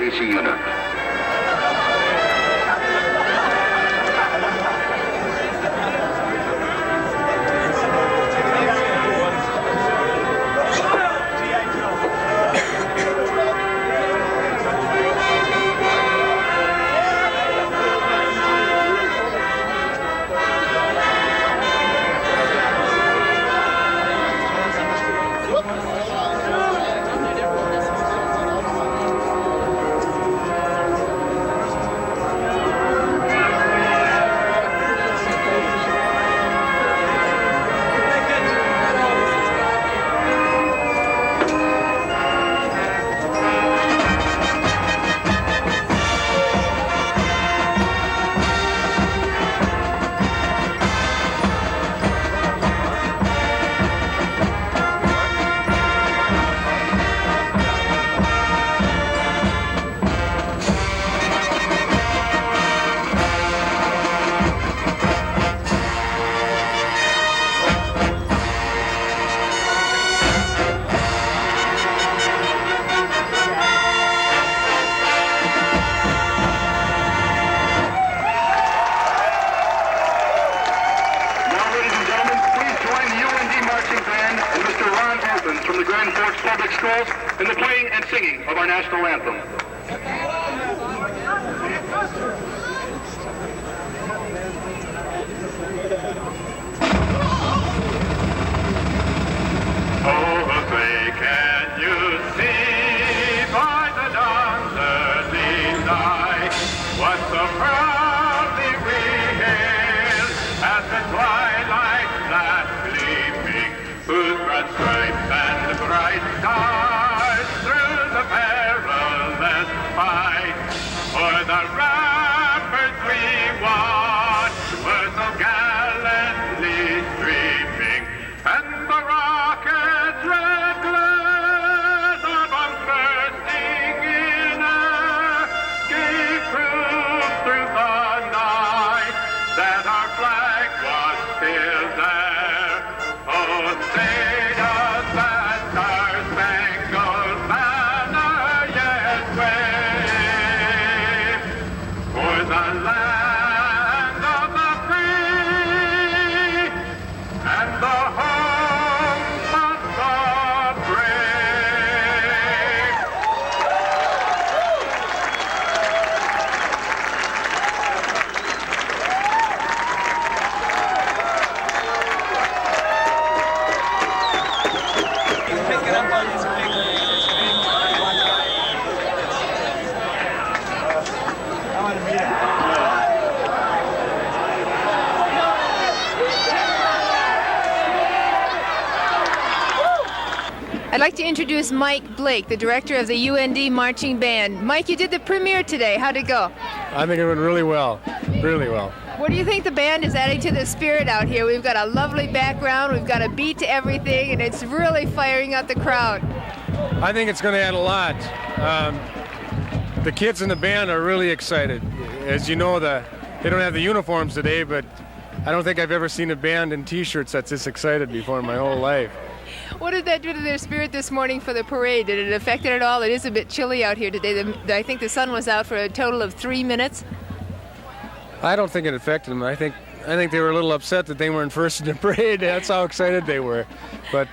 AC unit. From the Grand Forks Public Schools in the playing and singing of our national anthem. Oh, say, can you see by the dawn's early light what so proudly we hail as the twilight flash gleaming, whose broad stripes and bright stars through the perilous fight for the ramparts we watched were so gallantly streaming, and the rockets' red glare, the bombs bursting in air, gave proof through the night that our flag was still there. Oh, say does that star-spangled banner yet wave for the land of the free and the home of the brave? I'd like to introduce Mike Blake, the director of the UND Marching Band. Mike, you did the premiere today. How'd it go? I think it went really well, really well. What do you think the band is adding to the spirit out here? We've got a lovely background, we've got a beat to everything, and it's really firing up the crowd. I think it's going to add a lot. The kids in the band are really excited. As you know, they don't have the uniforms today, but I don't think I've ever seen a band in T-shirts that's this excited before in my whole life. What did that do to their spirit this morning for the parade? Did it affect it at all? It is a bit chilly out here today. I think the sun was out for a total of 3 minutes. I don't think it affected them. I think they were a little upset that they weren't first in the parade. That's how excited they were. But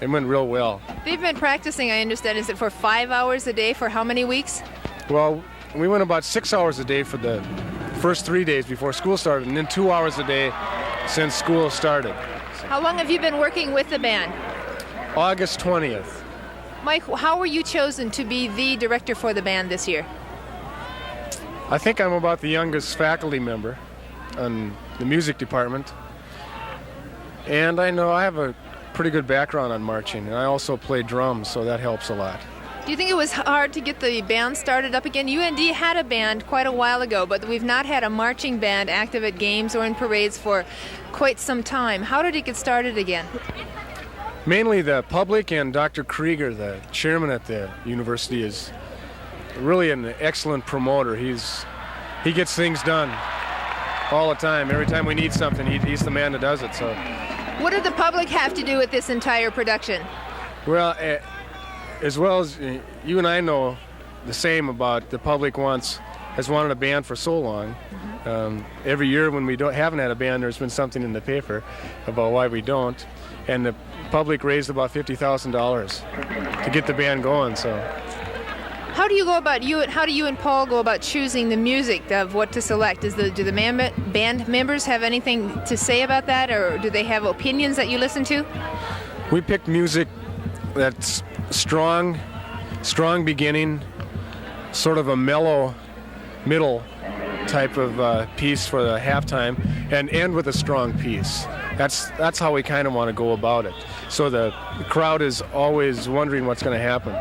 it went real well. They've been practicing, I understand. Is it for 5 hours a day for how many weeks? Well, we went about 6 hours a day for the first 3 days before school started, and then 2 hours a day since school started. How long have you been working with the band? August 20th. Mike, how were you chosen to be the director for the band this year? I think I'm about the youngest faculty member in the music department. And I know I have a pretty good background on marching, and I also play drums, so that helps a lot. Do you think it was hard to get the band started up again? UND had a band quite a while ago, but we've not had a marching band active at games or in parades for quite some time. How did it get started again? Mainly the public, and Dr. Krieger, the chairman at the university, is really an excellent promoter. He gets things done all the time. Every time we need something, he's the man that does it. So, what did the public have to do with this entire production? Well, as well as you and I know, the same about the public has wanted a band for so long. Every year when we haven't had a band, there's been something in the paper about why we don't, and the public raised about $50,000 to get the band going. So. How do you and Paul go about choosing the music of what to select? Do the band members have anything to say about that, or do they have opinions that you listen to? We picked music that's strong beginning, sort of a mellow middle type of piece for the halftime, and end with a strong piece. That's how we kind of want to go about it. So the crowd is always wondering what's going to happen.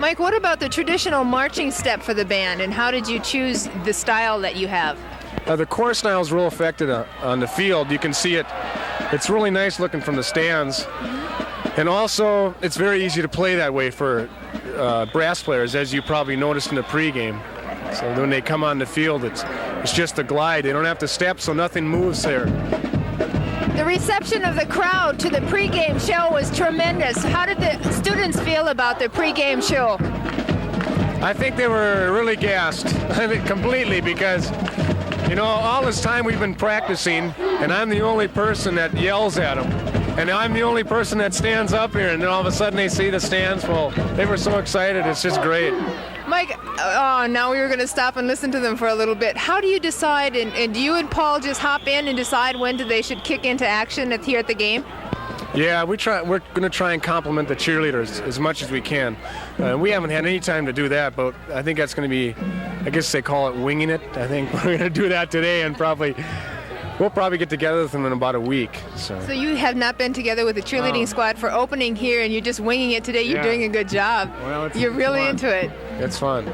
Mike, what about the traditional marching step for the band, and how did you choose the style that you have? The core style is real affected on the field. You can see it. It's really nice looking from the stands. And also, it's very easy to play that way for brass players, as you probably noticed in the pregame. So when they come on the field, it's just a glide. They don't have to step, so nothing moves there. The reception of the crowd to the pregame show was tremendous. How did the students feel about the pregame show? I think they were really gassed, completely, because, all this time we've been practicing, and I'm the only person that yells at them. And I'm the only person that stands up here, and then all of a sudden they see the stands full. They were so excited. It's just great. Mike, now we were going to stop and listen to them for a little bit. How do you decide, and do you and Paul just hop in and decide when they should kick into action here at the game? Yeah, we're going to try and compliment the cheerleaders as much as we can. We haven't had any time to do that, but I think that's going to be, I guess they call it winging it. I think we're going to do that today, and we'll probably get together with them in about a week. So you have not been together with the cheerleading squad for opening here, and you're just winging it today. You're doing a good job. Well, you're really fun. into it. It's fun.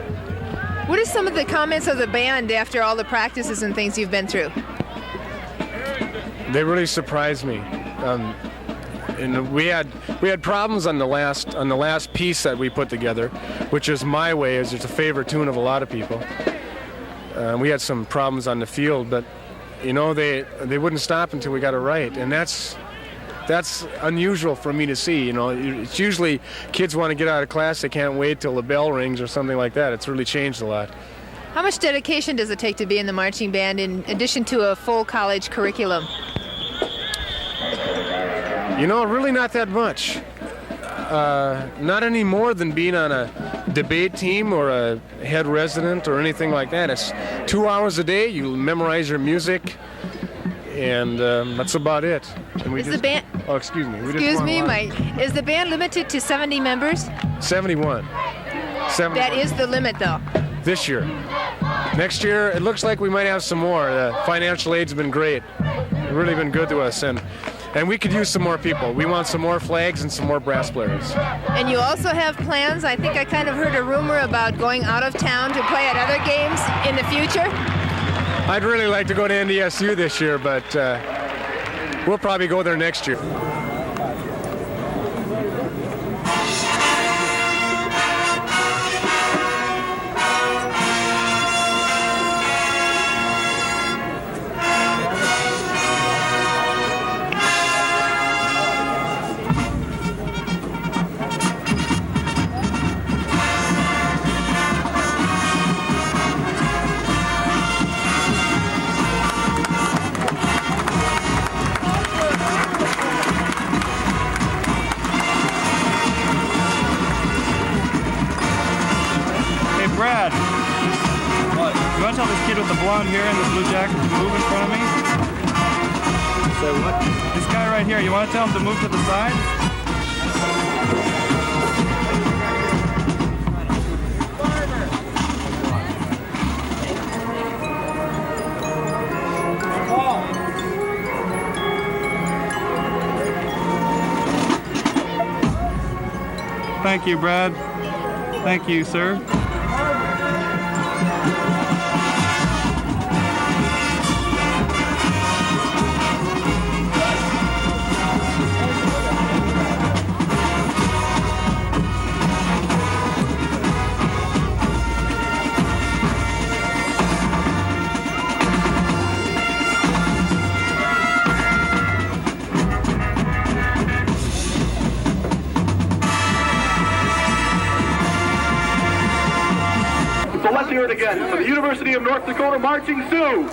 What are some of the comments of the band after all the practices and things you've been through? They really surprised me. And we had problems on the last piece that we put together, which is My Way, is it's a favorite tune of a lot of people. We had some problems on the field, but they wouldn't stop until we got it right, and that's unusual for me to see. It's usually kids want to get out of class, they can't wait till the bell rings or something like that. It's really changed a lot. How much dedication does it take to be in the marching band in addition to a full college curriculum? Really not that much. Not any more than being on a debate team or a head resident or anything like that. It's 2 hours a day. You memorize your music, and that's about it. And the band? Oh, excuse me. Excuse me, Mike. Is the band limited to 70 members? 71. That is the limit, though. This year. Next year, it looks like we might have some more. The financial aid's been great. It's really been good to us, and we could use some more people. We want some more flags and some more brass players. And you also have plans, I think I kind of heard a rumor about going out of town to play at other games in the future? I'd really like to go to NDSU this year, but we'll probably go there next year. Brad, what? You want to tell this kid with the blonde hair and the blue jacket to move in front of me? Say what? This guy right here, you want to tell him to move to the side? Thank you, Brad. Thank you, sir. hear it again for the University of North Dakota Marching Sioux.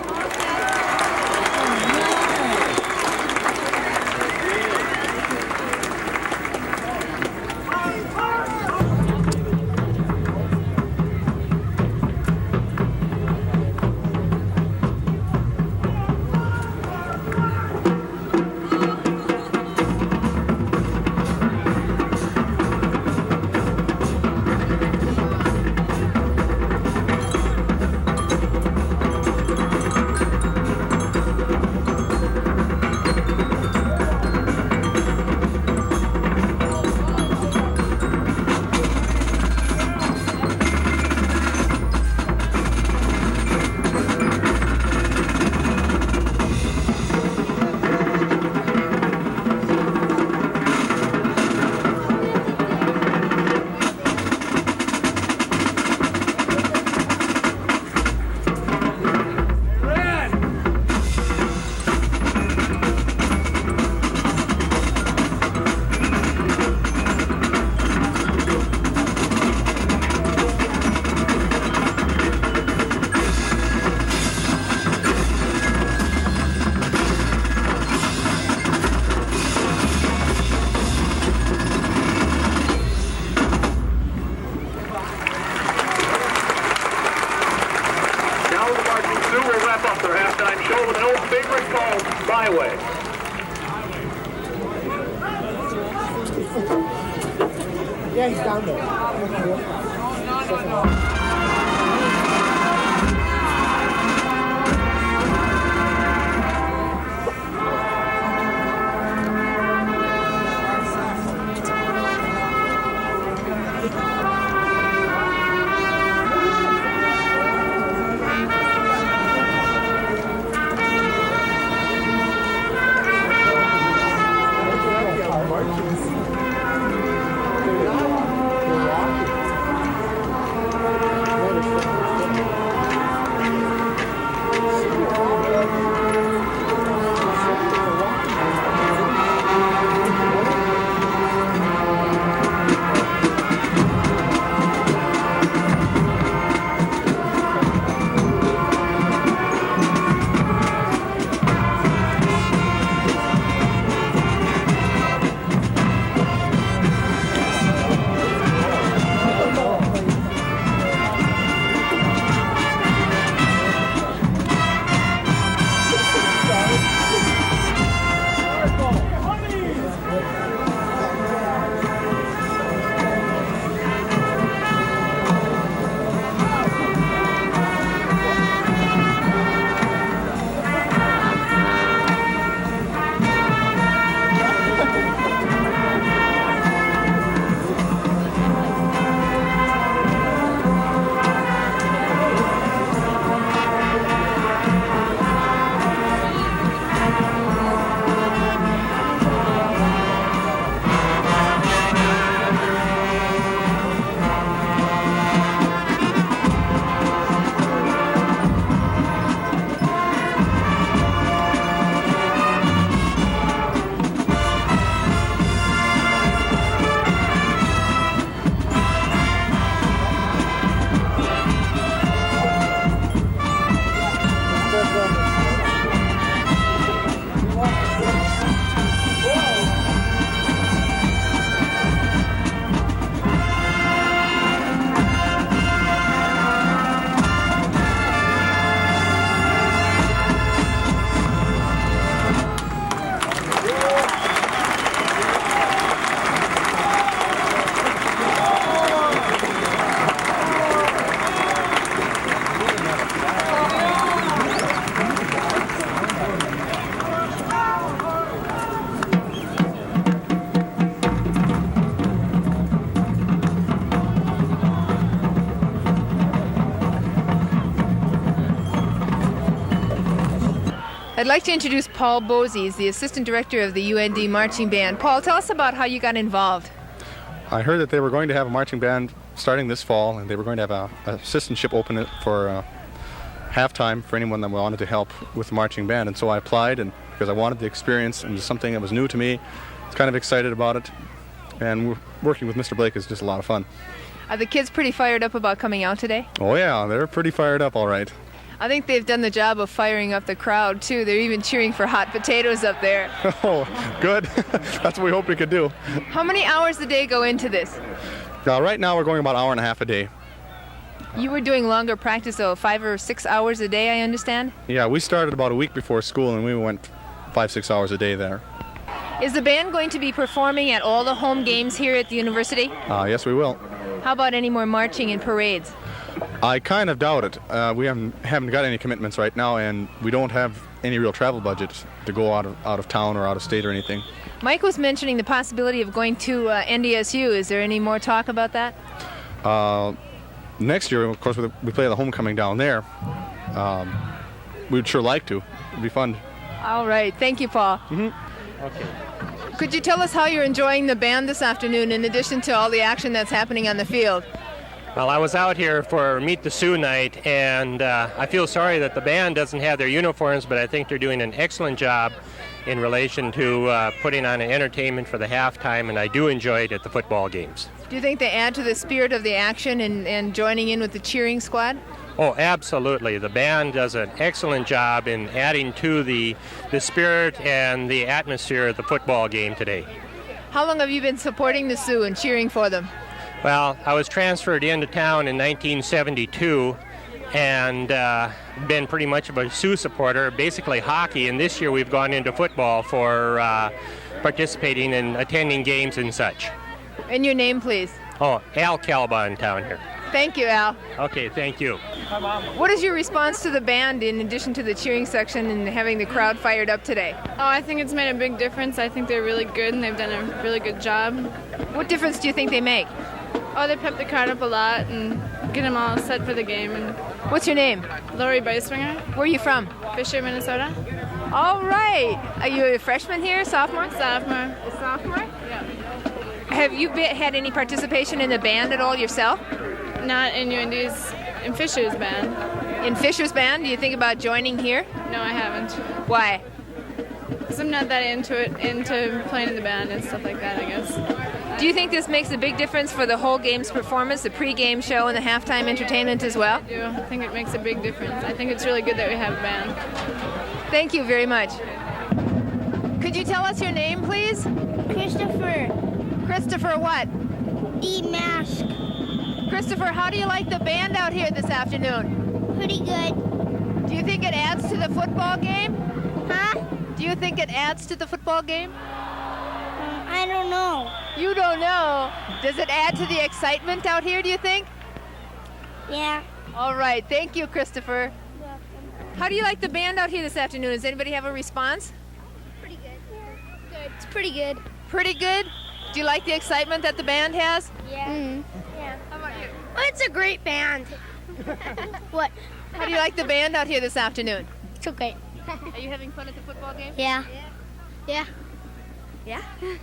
Yeah, he's down there. I'd like to introduce Paul Bosey. He's the assistant director of the UND Marching Band. Paul, tell us about how you got involved. I heard that they were going to have a marching band starting this fall, and they were going to have an assistantship open it for halftime for anyone that wanted to help with the marching band. And so I applied, and because I wanted the experience and it was something that was new to me, I was kind of excited about it. And working with Mr. Blake is just a lot of fun. Are the kids pretty fired up about coming out today? Oh yeah, they're pretty fired up, all right. I think they've done the job of firing up the crowd too. They're even cheering for hot potatoes up there. Oh, good. That's what we hoped we could do. How many hours a day go into this? Right now we're going about an hour and a half a day. You were doing longer practice, though, 5 or 6 hours a day, I understand? Yeah, we started about a week before school and we went 5-6 hours a day there. Is the band going to be performing at all the home games here at the university? Yes, we will. How about any more marching and parades? I kind of doubt it. We haven't got any commitments right now, and we don't have any real travel budget to go out of town or out of state or anything. Mike was mentioning the possibility of going to NDSU. Is there any more talk about that? Next year, of course, we play the homecoming down there. We'd sure like to. It'd be fun. All right. Thank you, Paul. Mm-hmm. Okay. Could you tell us how you're enjoying the band this afternoon in addition to all the action that's happening on the field? Well, I was out here for Meet the Sioux night, and I feel sorry that the band doesn't have their uniforms, but I think they're doing an excellent job in relation to putting on an entertainment for the halftime, and I do enjoy it at the football games. Do you think they add to the spirit of the action and joining in with the cheering squad? Oh, absolutely. The band does an excellent job in adding to the spirit and the atmosphere of the football game today. How long have you been supporting the Sioux and cheering for them? Well, I was transferred into town in 1972 and been pretty much of a Sioux supporter, basically hockey, and this year we've gone into football for participating and attending games and such. And your name, please. Oh, Al Calba in town here. Thank you, Al. Okay, thank you. What is your response to the band in addition to the cheering section and having the crowd fired up today? Oh, I think it's made a big difference. I think they're really good and they've done a really good job. What difference do you think they make? Oh, they pep the crowd up a lot and get them all set for the game. And What's your name? Lori Beiswinger, Where are you from? Fisher, Minnesota. All right. Are you a freshman here, sophomore? Sophomore. A sophomore? Yeah. Have you had any participation in the band at all yourself? Not in UND's, in Fisher's band. In Fisher's band? Do you think about joining here? No, I haven't. Why? Because I'm not that into playing in the band and stuff like that, I guess. Do you think this makes a big difference for the whole game's performance, the pre-game show and the halftime entertainment as well? I do. I think it makes a big difference. I think it's really good that we have a band. Thank you very much. Could you tell us your name, please? Christopher Christopher what? D. Mask. Christopher, how do you like the band out here this afternoon? Pretty good. Do you think it adds to the football game? Huh? Do you think it adds to the football game? I don't know. You don't know. Does it add to the excitement out here, do you think? Yeah. All right. Thank you, Christopher. How do you like the band out here this afternoon? Does anybody have a response? Pretty good. Good. It's pretty good. Pretty good? Do you like the excitement that the band has? Yeah. Mm-hmm. Yeah. How about you? Oh, it's a great band. What? How do you like the band out here this afternoon? It's okay. Are you having fun at the football game? Yeah. Yeah. Yeah?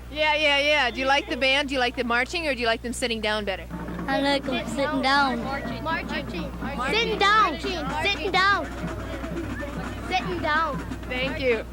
Yeah. Do you like the band? Do you like the marching, or do you like them sitting down better? I like them sitting down. Marching. Sitting down. Sitting down. Sitting down. Thank you.